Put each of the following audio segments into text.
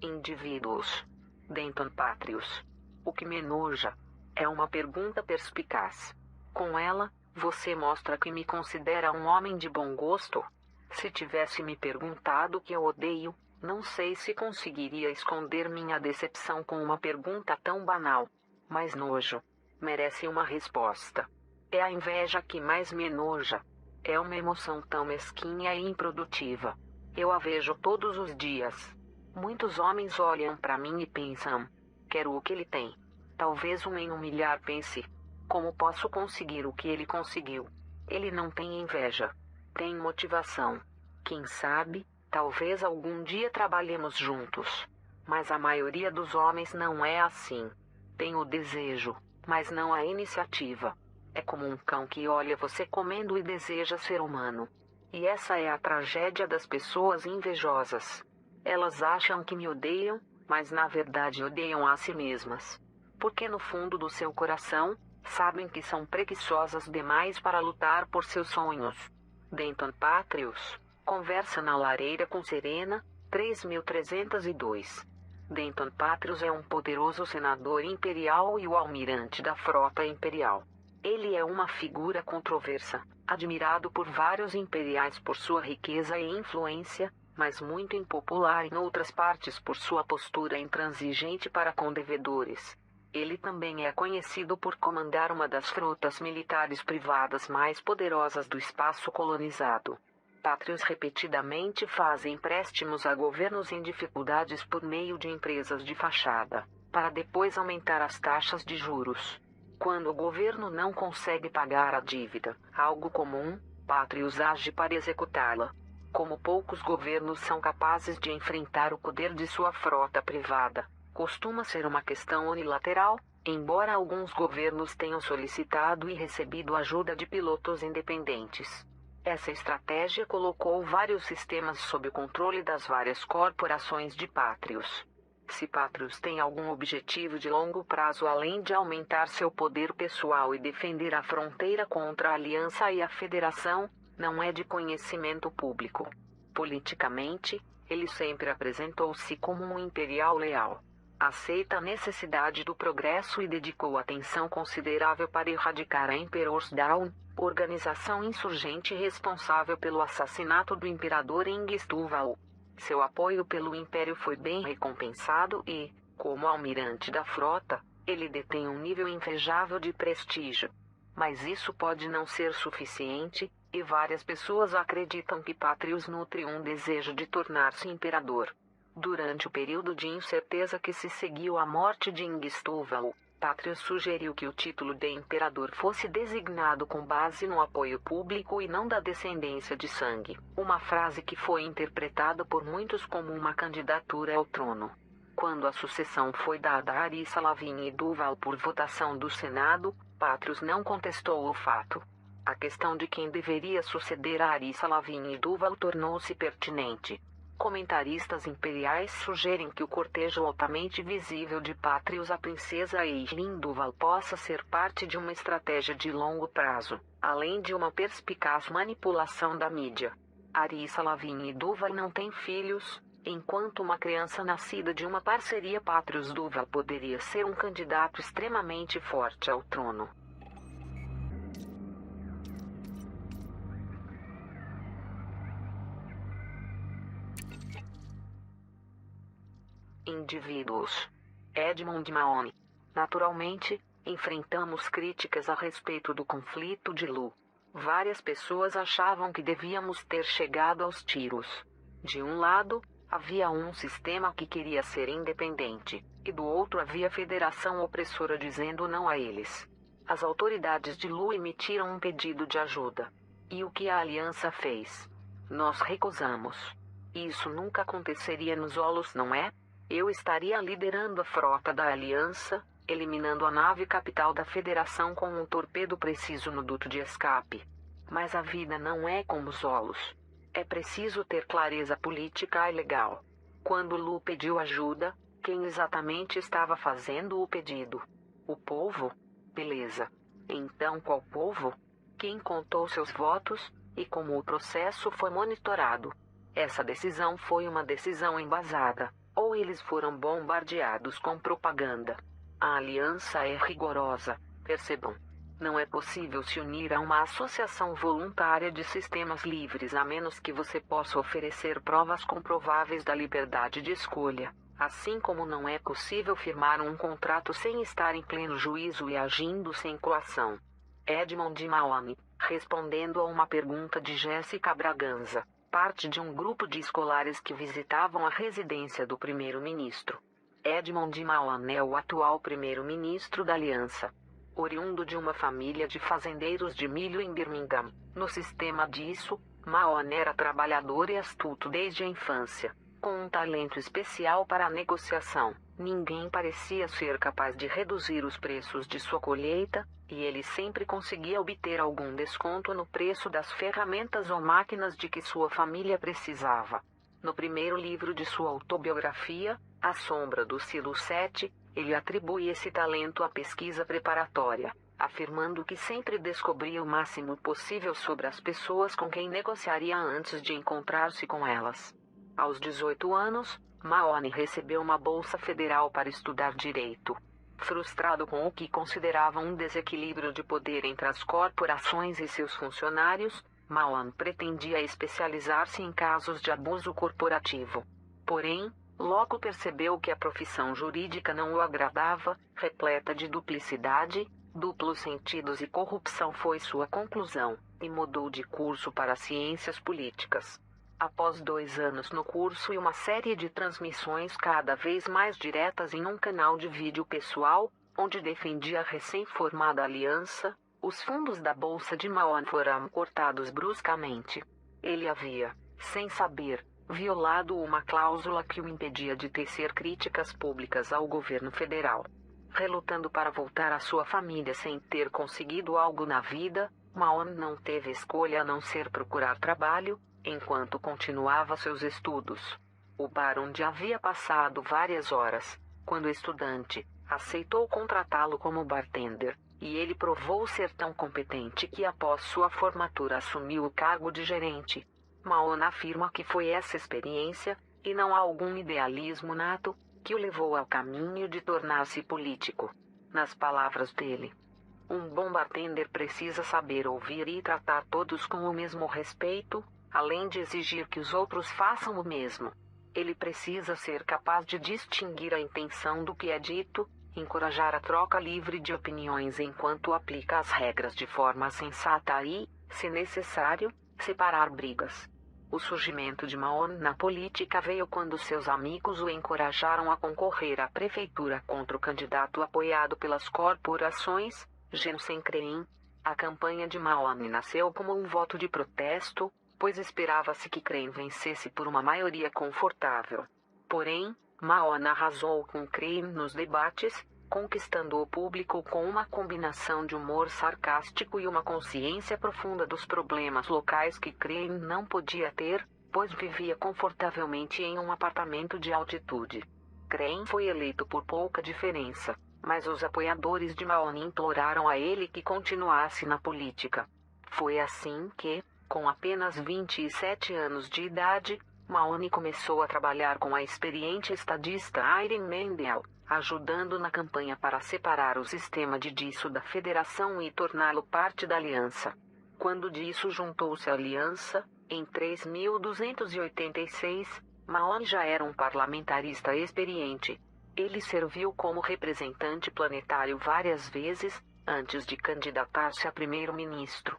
Indivíduos. Denton Pátrios. O que me enoja é uma pergunta perspicaz. Com ela, você mostra que me considera um homem de bom gosto. Se tivesse me perguntado o que eu odeio, não sei se conseguiria esconder minha decepção com uma pergunta tão banal. Mas nojo merece uma resposta. É a inveja que mais me enoja. É uma emoção tão mesquinha e improdutiva. Eu a vejo todos os dias. Muitos homens olham para mim e pensam: quero o que ele tem. Talvez um em um milhar pense: como posso conseguir o que ele conseguiu? Ele não tem inveja. Tem motivação. Quem sabe, talvez algum dia trabalhemos juntos. Mas a maioria dos homens não é assim. Tem o desejo, mas não a iniciativa. É como um cão que olha você comendo e deseja ser humano. E essa é a tragédia das pessoas invejosas. Elas acham que me odeiam, mas na verdade odeiam a si mesmas. Porque no fundo do seu coração, sabem que são preguiçosas demais para lutar por seus sonhos. Denton Pátrios. Conversa na lareira com Serena, 3302. Denton Pátrios é um poderoso senador imperial e o almirante da frota imperial. Ele é uma figura controversa, admirado por vários imperiais por sua riqueza e influência, mas muito impopular em outras partes por sua postura intransigente para com devedores. Ele também é conhecido por comandar uma das frotas militares privadas mais poderosas do espaço colonizado. Pátrios repetidamente faz empréstimos a governos em dificuldades por meio de empresas de fachada, para depois aumentar as taxas de juros. Quando o governo não consegue pagar a dívida, algo comum, Pátrios age para executá-la. Como poucos governos são capazes de enfrentar o poder de sua frota privada, costuma ser uma questão unilateral, embora alguns governos tenham solicitado e recebido ajuda de pilotos independentes. Essa estratégia colocou vários sistemas sob o controle das várias corporações de Pátrios. Se Pátrios tem algum objetivo de longo prazo além de aumentar seu poder pessoal e defender a fronteira contra a Aliança e a Federação, não é de conhecimento público. Politicamente, ele sempre apresentou-se como um imperial leal. Aceita a necessidade do progresso e dedicou atenção considerável para erradicar a Emperor's Down, organização insurgente responsável pelo assassinato do imperador Engistúval. Seu apoio pelo império foi bem recompensado e, como almirante da frota, ele detém um nível invejável de prestígio. Mas isso pode não ser suficiente, e várias pessoas acreditam que Pátrios nutre um desejo de tornar-se imperador. Durante o período de incerteza que se seguiu à morte de Engistúval, Pátrios sugeriu que o título de imperador fosse designado com base no apoio público e não da descendência de sangue, uma frase que foi interpretada por muitos como uma candidatura ao trono. Quando a sucessão foi dada a Arissa Lavigne Duval por votação do Senado, Pátrios não contestou o fato. A questão de quem deveria suceder a Arissa Lavigne Duval tornou-se pertinente. Comentaristas imperiais sugerem que o cortejo altamente visível de Pátrios à princesa Eileen Duval possa ser parte de uma estratégia de longo prazo, além de uma perspicaz manipulação da mídia. Arissa Lavigne Duval não tem filhos, enquanto uma criança nascida de uma parceria Pátrios Duval poderia ser um candidato extremamente forte ao trono. Indivíduos. Edmund Mahone. Naturalmente, enfrentamos críticas a respeito do conflito de Lu. Várias pessoas achavam que devíamos ter chegado aos tiros. De um lado, havia um sistema que queria ser independente, e do outro havia a federação opressora dizendo não a eles. As autoridades de Lu emitiram um pedido de ajuda. E o que a aliança fez? Nós recusamos. Isso nunca aconteceria nos Olos, não é? Eu estaria liderando a frota da Aliança, eliminando a nave capital da Federação com um torpedo preciso no duto de escape. Mas a vida não é como os Olos. É preciso ter clareza política e legal. Quando Lu pediu ajuda, quem exatamente estava fazendo o pedido? O povo? Beleza. Então qual povo? Quem contou seus votos, e como o processo foi monitorado? Essa decisão foi uma decisão embasada. ou eles foram bombardeados com propaganda. A aliança é rigorosa, percebam. Não é possível se unir a uma associação voluntária de sistemas livres a menos que você possa oferecer provas comprováveis da liberdade de escolha, assim como não é possível firmar um contrato sem estar em pleno juízo e agindo sem coação. Edmond de Mahone, respondendo a uma pergunta de Jéssica Braganza, parte de um grupo de escolares que visitavam a residência do primeiro-ministro. Edmond de Mahone é o atual primeiro-ministro da Aliança. Oriundo de uma família de fazendeiros de milho em Birmingham, no sistema disso, Mahone era trabalhador e astuto desde a infância, com um talento especial para a negociação. Ninguém parecia ser capaz de reduzir os preços de sua colheita, e ele sempre conseguia obter algum desconto no preço das ferramentas ou máquinas de que sua família precisava. No primeiro livro de sua autobiografia, A Sombra do Silo 7, ele atribui esse talento à pesquisa preparatória, afirmando que sempre descobria o máximo possível sobre as pessoas com quem negociaria antes de encontrar-se com elas. Aos 18 anos, Mahone recebeu uma bolsa federal para estudar direito. Frustrado com o que considerava um desequilíbrio de poder entre as corporações e seus funcionários, Mahone pretendia especializar-se em casos de abuso corporativo. Porém, logo percebeu que a profissão jurídica não o agradava, repleta de duplicidade, duplos sentidos e corrupção foi sua conclusão, e mudou de curso para ciências políticas. Após 2 anos no curso e uma série de transmissões cada vez mais diretas em um canal de vídeo pessoal, onde defendia a recém-formada aliança, os fundos da bolsa de Mahone foram cortados bruscamente. Ele havia, sem saber, violado uma cláusula que o impedia de tecer críticas públicas ao governo federal. Relutando para voltar à sua família sem ter conseguido algo na vida, Mahone não teve escolha a não ser procurar trabalho, enquanto continuava seus estudos. O bar onde havia passado várias horas, quando estudante, aceitou contratá-lo como bartender, e ele provou ser tão competente que após sua formatura assumiu o cargo de gerente. Mahone afirma que foi essa experiência, e não algum idealismo nato, que o levou ao caminho de tornar-se político. Nas palavras dele, um bom bartender precisa saber ouvir e tratar todos com o mesmo respeito, além de exigir que os outros façam o mesmo. Ele precisa ser capaz de distinguir a intenção do que é dito, encorajar a troca livre de opiniões enquanto aplica as regras de forma sensata e, se necessário, separar brigas. O surgimento de Mahone na política veio quando seus amigos o encorajaram a concorrer à prefeitura contra o candidato apoiado pelas corporações, Jensen Crane. A campanha de Mahone nasceu como um voto de protesto, pois esperava-se que Crane vencesse por uma maioria confortável. Porém, Mahone arrasou com Crane nos debates, conquistando o público com uma combinação de humor sarcástico e uma consciência profunda dos problemas locais que Crane não podia ter, pois vivia confortavelmente em um apartamento de altitude. Crane foi eleito por pouca diferença, mas os apoiadores de Mahone imploraram a ele que continuasse na política. Foi assim que, com apenas 27 anos de idade, Mahone começou a trabalhar com a experiente estadista Irene Mandel, ajudando na campanha para separar o sistema de disso da federação e torná-lo parte da aliança. Quando disso juntou-se à aliança, em 3286, Mahone já era um parlamentarista experiente. Ele serviu como representante planetário várias vezes, antes de candidatar-se a primeiro-ministro.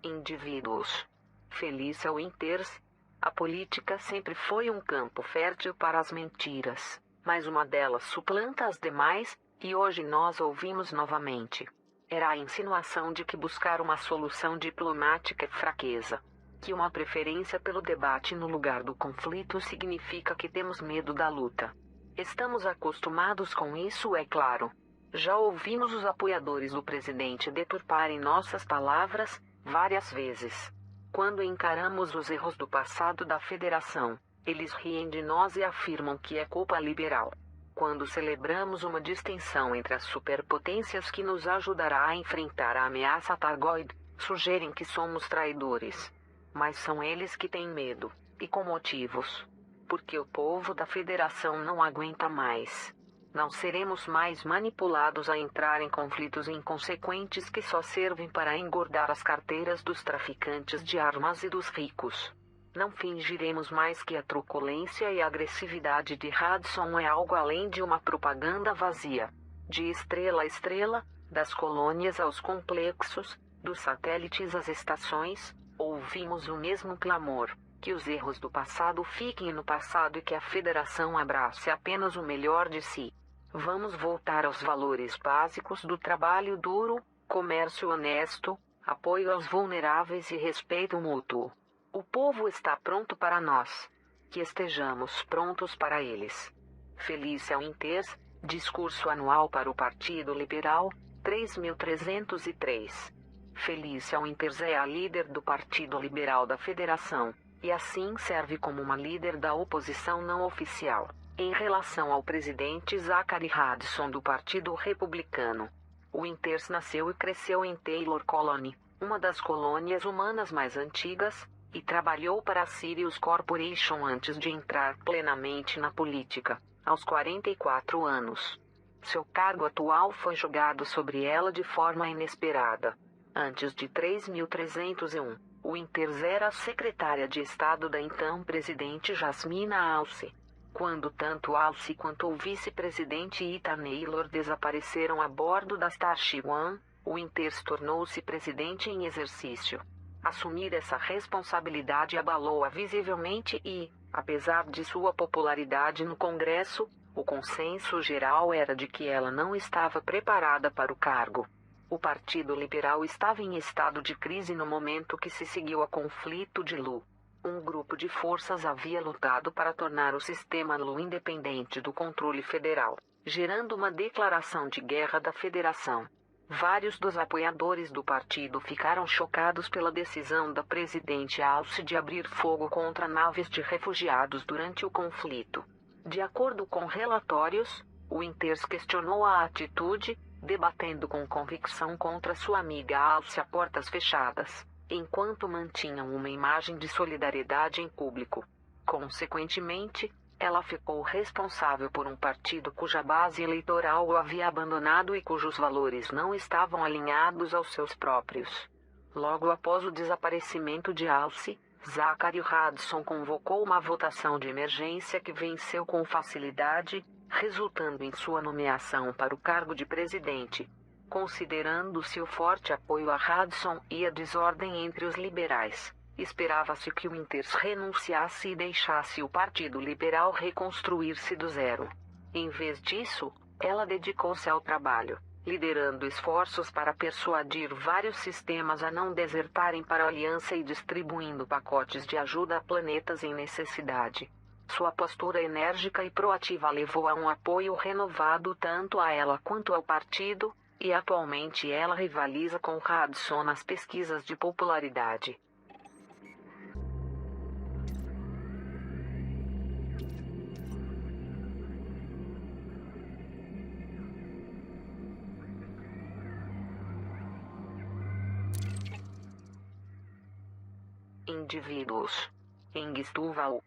Indivíduos. Felicia Winters. A política sempre foi um campo fértil para as mentiras, mas uma delas suplanta as demais, e hoje nós ouvimos novamente. Era a insinuação de que buscar uma solução diplomática é fraqueza. Que uma preferência pelo debate no lugar do conflito significa que temos medo da luta. Estamos acostumados com isso, é claro. Já ouvimos os apoiadores do presidente deturparem nossas palavras várias vezes. Quando encaramos os erros do passado da federação, eles riem de nós e afirmam que é culpa liberal. quando celebramos uma distinção entre as superpotências que nos ajudará a enfrentar a ameaça Targoid, sugerem que somos traidores. Mas são eles que têm medo, e com motivos. Porque o povo da Federação não aguenta mais. Não seremos mais manipulados a entrar em conflitos inconsequentes que só servem para engordar as carteiras dos traficantes de armas e dos ricos. Não fingiremos mais que a truculência e a agressividade de Hudson é algo além de uma propaganda vazia. De estrela a estrela, das colônias aos complexos, dos satélites às estações, ouvimos o mesmo clamor: que os erros do passado fiquem no passado e que a Federação abrace apenas o melhor de si. Vamos voltar aos valores básicos do trabalho duro, comércio honesto, apoio aos vulneráveis e respeito mútuo. O povo está pronto para nós. Que estejamos prontos para eles. Felícia Winters, discurso anual para o Partido Liberal, 3303. Felícia Winters é a líder do Partido Liberal da Federação, e assim serve como uma líder da oposição não oficial, em relação ao presidente Zachary Hudson do Partido Republicano. Winters nasceu e cresceu em Taylor Colony, uma das colônias humanas mais antigas, e trabalhou para a Sirius Corporation antes de entrar plenamente na política, aos 44 anos. Seu cargo atual foi jogado sobre ela de forma inesperada. Antes de 3301, Winters era a secretária de Estado da então presidente Jasmina Alce. Quando tanto Alce quanto o vice-presidente Ita Naylor desapareceram a bordo da Starship One, Winters tornou-se presidente em exercício. Assumir essa responsabilidade abalou-a visivelmente e, apesar de sua popularidade no Congresso, o consenso geral era de que ela não estava preparada para o cargo. O Partido Liberal estava em estado de crise no momento que se seguiu ao conflito de Lu. Um grupo de forças havia lutado para tornar o sistema Lu independente do controle federal, gerando uma declaração de guerra da Federação. Vários dos apoiadores do partido ficaram chocados pela decisão da presidente Alce de abrir fogo contra naves de refugiados durante o conflito. De acordo com relatórios, Winters questionou a atitude, debatendo com convicção contra sua amiga Alce a portas fechadas, enquanto mantinham uma imagem de solidariedade em público. Consequentemente, ela ficou responsável por um partido cuja base eleitoral o havia abandonado e cujos valores não estavam alinhados aos seus próprios. Logo após o desaparecimento de Alce, Zachary Hudson convocou uma votação de emergência que venceu com facilidade, resultando em sua nomeação para o cargo de presidente. Considerando-se o forte apoio a Hudson e a desordem entre os liberais, esperava-se que Winters renunciasse e deixasse o Partido Liberal reconstruir-se do zero. Em vez disso, ela dedicou-se ao trabalho, liderando esforços para persuadir vários sistemas a não desertarem para a aliança e distribuindo pacotes de ajuda a planetas em necessidade. Sua postura enérgica e proativa levou a um apoio renovado tanto a ela quanto ao partido, e atualmente ela rivaliza com Hudson nas pesquisas de popularidade. Indivíduos. Engstúval,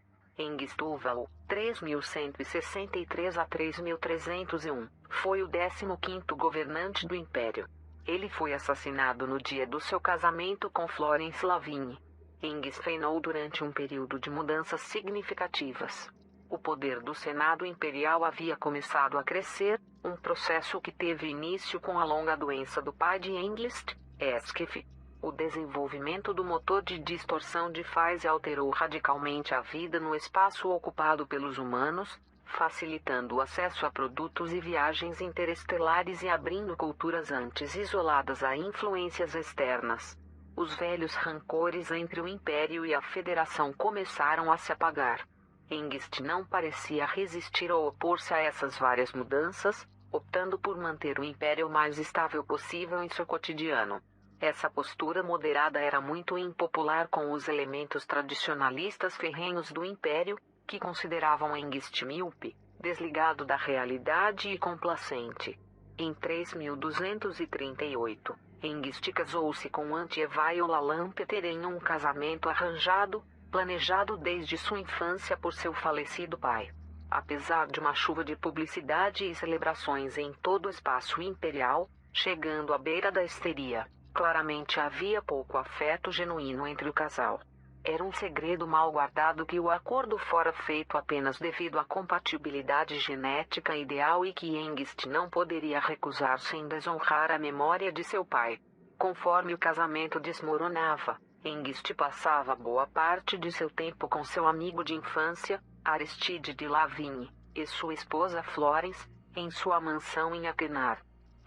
3163 a 3301, foi o 15º governante do Império. Ele foi assassinado no dia do seu casamento com Florence Lavigne. Hengist reinou durante um período de mudanças significativas. O poder do Senado Imperial havia começado a crescer, um processo que teve início com a longa doença do pai de Hengist, Eskif. O desenvolvimento do motor de distorção de Phase alterou radicalmente a vida no espaço ocupado pelos humanos, facilitando o acesso a produtos e viagens interestelares e abrindo culturas antes isoladas a influências externas. Os velhos rancores entre o Império e a Federação começaram a se apagar. Hengist não parecia resistir ou opor-se a essas várias mudanças, optando por manter o Império o mais estável possível em seu cotidiano. Essa postura moderada era muito impopular com os elementos tradicionalistas ferrenhos do Império, que consideravam Hengist míope. desligado da realidade e complacente. Em 3238, Hengist casou-se com Antievaiola Lampeter em um casamento arranjado, planejado desde sua infância por seu falecido pai. Apesar de uma chuva de publicidade e celebrações em todo o espaço imperial, chegando à beira da histeria, claramente havia pouco afeto genuíno entre o casal. Era um segredo mal guardado que o acordo fora feito apenas devido à compatibilidade genética ideal e que Hengist não poderia recusar sem desonrar a memória de seu pai. Conforme o casamento desmoronava, Hengist passava boa parte de seu tempo com seu amigo de infância, Aristide de Lavigne, e sua esposa Florence, em sua mansão em Aquinar.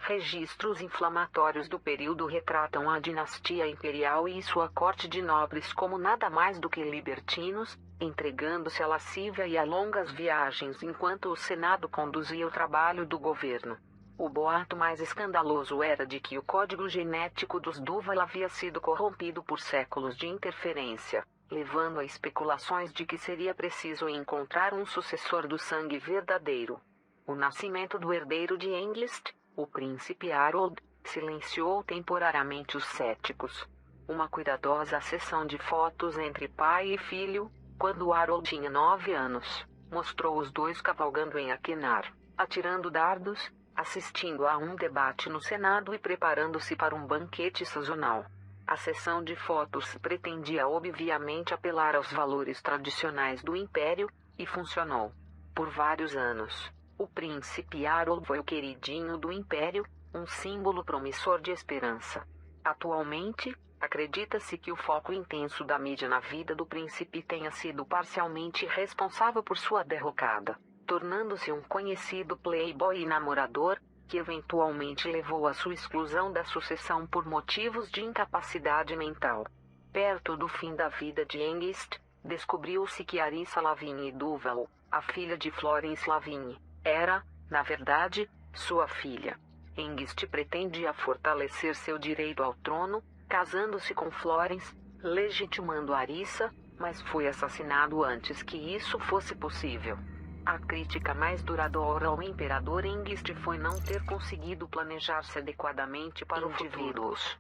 Registros inflamatórios do período retratam a dinastia imperial e sua corte de nobres como nada mais do que libertinos, entregando-se à lascívia e a longas viagens enquanto o Senado conduzia o trabalho do governo. O boato mais escandaloso era de que o código genético dos Duval havia sido corrompido por séculos de interferência, levando a especulações de que seria preciso encontrar um sucessor do sangue verdadeiro. O nascimento do herdeiro de Hengist, o príncipe Harold, silenciou temporariamente os céticos. Uma cuidadosa sessão de fotos entre pai e filho, quando Harold tinha 9 anos, mostrou os dois cavalgando em Aquinar, atirando dardos, assistindo a um debate no Senado e preparando-se para um banquete sazonal. A sessão de fotos pretendia obviamente apelar aos valores tradicionais do Império, e funcionou. Por vários anos, o príncipe Harold foi o queridinho do Império, um símbolo promissor de esperança. Atualmente, acredita-se que o foco intenso da mídia na vida do príncipe tenha sido parcialmente responsável por sua derrocada, tornando-se um conhecido playboy e namorador, que eventualmente levou à sua exclusão da sucessão por motivos de incapacidade mental. Perto do fim da vida de Hengist, descobriu-se que Arissa Lavigne Duval, a filha de Florence Lavigne, era, na verdade, sua filha. Hengist pretendia fortalecer seu direito ao trono, casando-se com Florence, legitimando Arissa, mas foi assassinado antes que isso fosse possível. A crítica mais duradoura ao imperador Hengist foi não ter conseguido planejar-se adequadamente para indivíduos.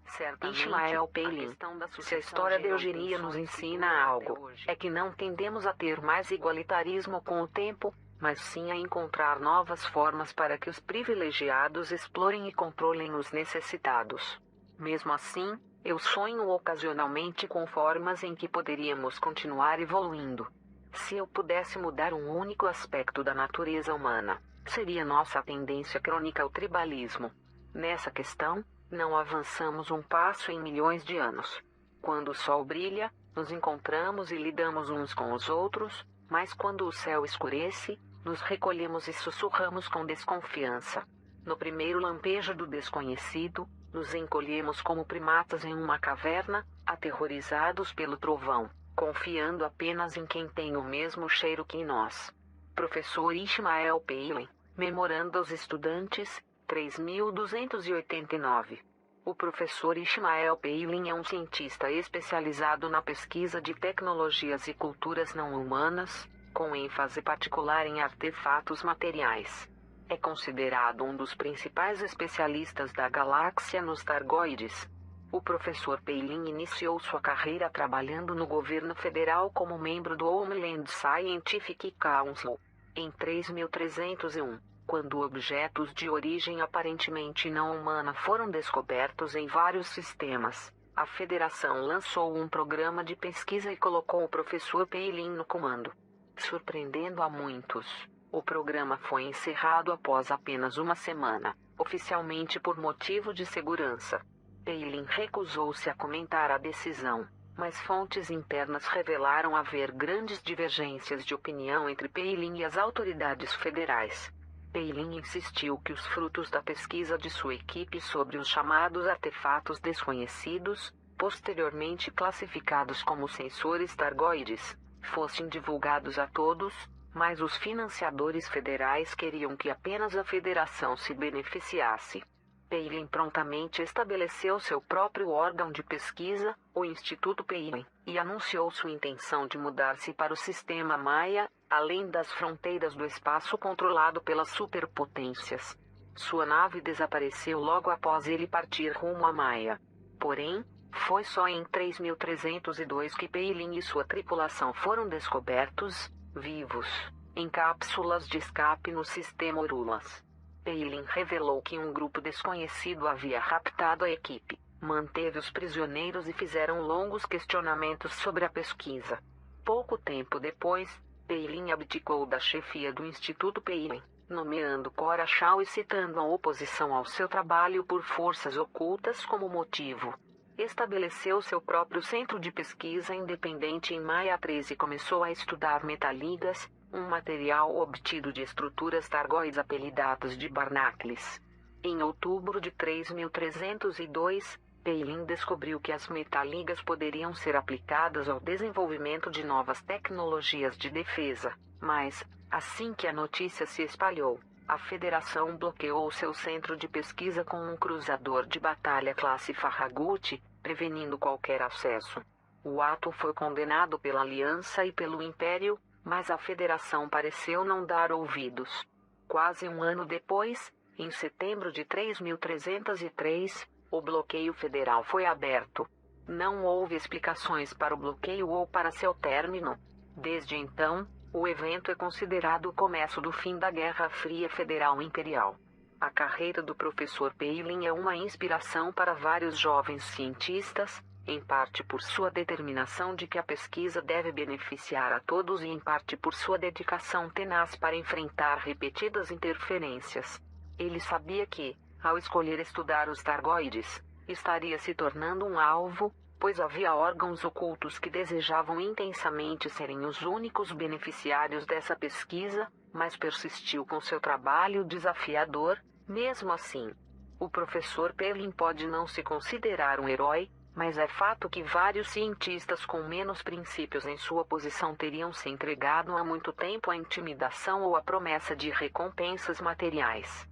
Ishmael Palin. Se a história de eugenia nos ensina algo, é que não tendemos a ter mais igualitarismo com o tempo, mas sim a encontrar novas formas para que os privilegiados explorem e controlem os necessitados. Mesmo assim, eu sonho ocasionalmente com formas em que poderíamos continuar evoluindo. Se eu pudesse mudar um único aspecto da natureza humana, seria nossa tendência crônica ao tribalismo. Nessa questão, não avançamos um passo em milhões de anos. Quando o sol brilha, nos encontramos e lidamos uns com os outros, mas quando o céu escurece, nos recolhemos e sussurramos com desconfiança. No primeiro lampejo do desconhecido, nos encolhemos como primatas em uma caverna, aterrorizados pelo trovão, confiando apenas em quem tem o mesmo cheiro que nós. Professor Ishmael Palin, memorando aos estudantes, 3289. O professor Ishmael Palin é um cientista especializado na pesquisa de tecnologias e culturas não humanas, com ênfase particular em artefatos materiais. É considerado um dos principais especialistas da galáxia nos Targoides. O professor Palin iniciou sua carreira trabalhando no governo federal como membro do Homeland Scientific Council. Em 3301, quando objetos de origem aparentemente não humana foram descobertos em vários sistemas, a Federação lançou um programa de pesquisa e colocou o professor Palin no comando. Surpreendendo a muitos, o programa foi encerrado após apenas uma semana, oficialmente por motivo de segurança. Palin recusou-se a comentar a decisão, mas fontes internas revelaram haver grandes divergências de opinião entre Palin e as autoridades federais. Palin insistiu que os frutos da pesquisa de sua equipe sobre os chamados artefatos desconhecidos, posteriormente classificados como sensores targoides, fossem divulgados a todos, mas os financiadores federais queriam que apenas a federação se beneficiasse. Palin prontamente estabeleceu seu próprio órgão de pesquisa, o Instituto Palin, e anunciou sua intenção de mudar-se para o sistema Maia, além das fronteiras do espaço controlado pelas superpotências. Sua nave desapareceu logo após ele partir rumo a Maia. Porém, foi só em 3302 que Palin e sua tripulação foram descobertos, vivos, em cápsulas de escape no sistema Orulas. Palin revelou que um grupo desconhecido havia raptado a equipe, manteve os prisioneiros e fizeram longos questionamentos sobre a pesquisa. Pouco tempo depois, Palin abdicou da chefia do Instituto Palin, nomeando Cora Shaw e citando a oposição ao seu trabalho por forças ocultas como motivo. Estabeleceu seu próprio centro de pesquisa independente em Maia 13 e começou a estudar metaligas, um material obtido de estruturas targóides apelidadas de barnacles. Em outubro de 3302, Palin descobriu que as metaligas poderiam ser aplicadas ao desenvolvimento de novas tecnologias de defesa, mas, assim que a notícia se espalhou, a Federação bloqueou seu centro de pesquisa com um cruzador de batalha classe Farragut, prevenindo qualquer acesso. O ato foi condenado pela Aliança e pelo Império, mas a Federação pareceu não dar ouvidos. Quase um ano depois, em setembro de 3303, o bloqueio federal foi aberto. Não houve explicações para o bloqueio ou para seu término. Desde então, o evento é considerado o começo do fim da Guerra Fria Federal Imperial. A carreira do professor Palin é uma inspiração para vários jovens cientistas, em parte por sua determinação de que a pesquisa deve beneficiar a todos e em parte por sua dedicação tenaz para enfrentar repetidas interferências. Ele sabia que, ao escolher estudar os targoides, estaria se tornando um alvo, pois havia órgãos ocultos que desejavam intensamente serem os únicos beneficiários dessa pesquisa, mas persistiu com seu trabalho desafiador. Mesmo assim, o professor Palin pode não se considerar um herói, mas é fato que vários cientistas com menos princípios em sua posição teriam se entregado há muito tempo à intimidação ou à promessa de recompensas materiais.